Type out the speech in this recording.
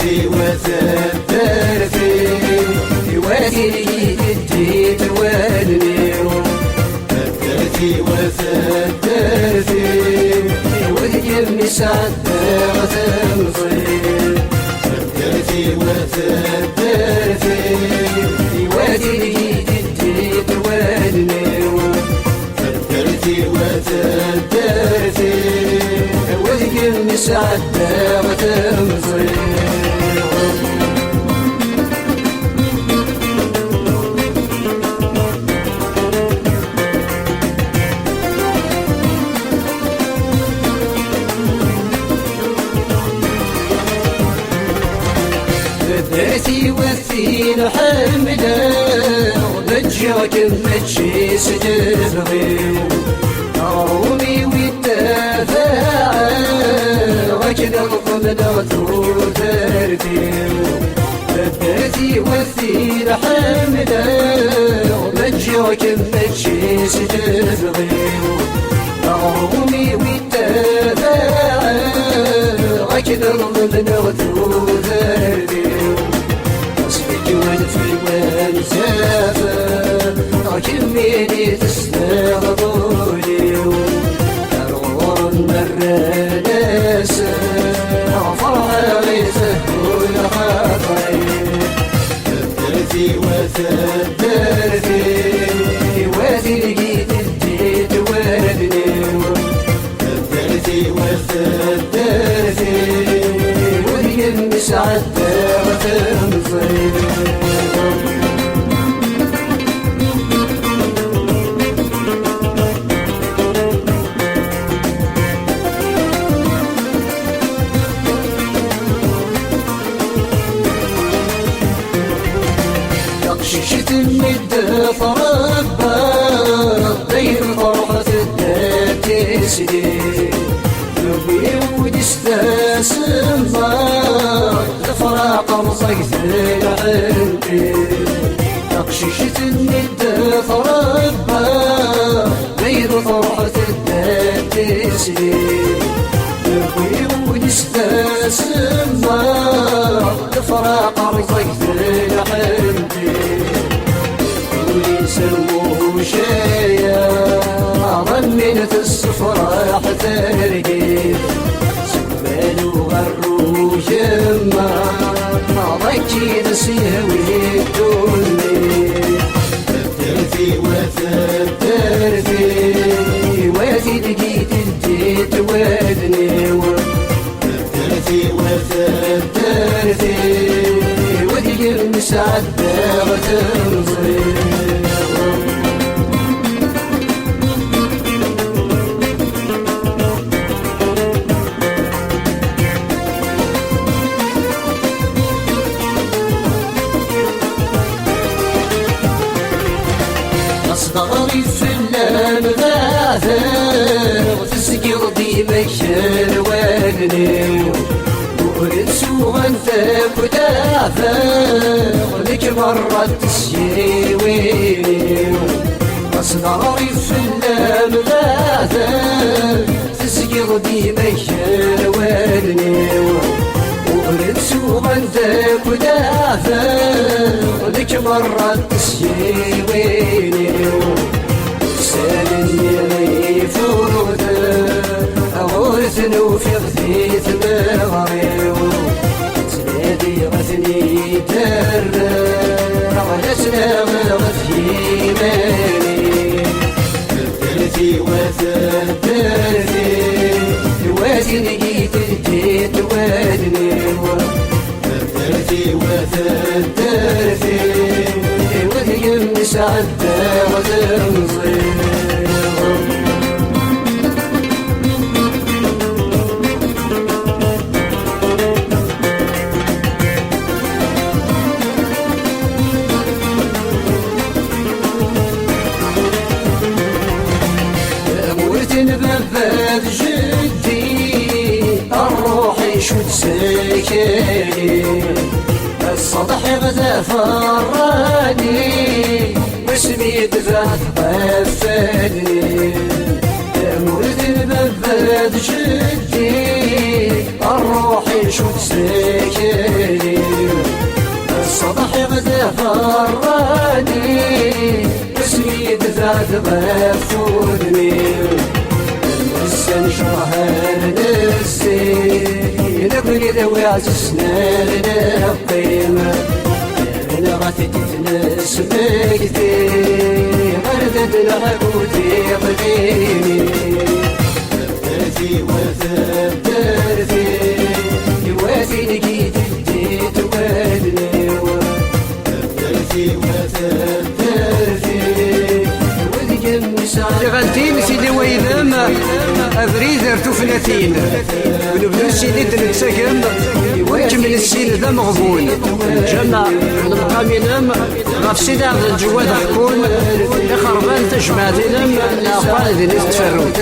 ثبترتي وثبترتي وادي الجديد والنيرو ثبترتي وثبترتي وادي المسعد غتمصير ثبترتي وثبترتي وادي الجديد والنيرو ثبترتي وثبترتي وادي المسعد غتمصير درتي وثين حمدا بجاك متشي سجبغي رومي والتفاعل وكذا القمدات وترتيب درتي وثين حمدا بجاك متشي سجبغي رومي والتفاعل وكذا القمدات وترتيب في والزافة كميني تسنغ ضولي أروان مرة ناسا فرحة غيثهول خطري ثبترتي وثبترتي وادي لقيت الجيد والبني ثبترتي وثبترتي وادي المسعد غتمصير ششت المدة فربا بين فرحة الذات سدي لبي ودستاسم فرق مصيث العندي ششت المدة فربا بين فرحة الذات سدي لبي ودستاسم فرق مصيث العندي سلموا شيا ظنيت الصفراح ترقيب سمالوا غروا جمع ضيكي تسيوي الدنيا ثبترتي وثبترتي وادي لقيت الجيد وادني ثبترتي وثبترتي وادي المسعد غتمصير أصدغري في اللام غاثر وتسقر ديمك الوالني ورسو غنثك ودافر لك مرة تسيويني أصدغري في اللام غاثر تسقر ديمك الوالني ورسو غنثك ودافر لك مرة تسيويني سالني غيفودا غورثن وفي غثيث مغريو تنادي غثني درا غلسنا غثي ماني ثبترتي وثبترتي وادي لقيت الجيد وادني ثبترتي وثبترتي وادي المسعد غتمصير بباب جدي الروح يشد سكني السطح غدا فراني واسمي دفعت قفلني مولد بباب جدي الروح يشد سكني وضحي غدا فراني اسمي دفعت غفودني السن شرهان السين نبني ذوي عزسنا لنا القيمة أنا غاتي تتنس بيتي غردت العبودي قديمي ثبتي وثبتي يواتي لقيت اديت ودني ثبتي وثبتي غالتين سيدي وينام أبريد ارتو فلاتين ونبنو سيدي تنتساكم وكمل السيد ذا مغبون جمع المقام ينام غاف سيدي عبد الجواد حكون لخربان تجمع دينام لأقوال ذي نستفرون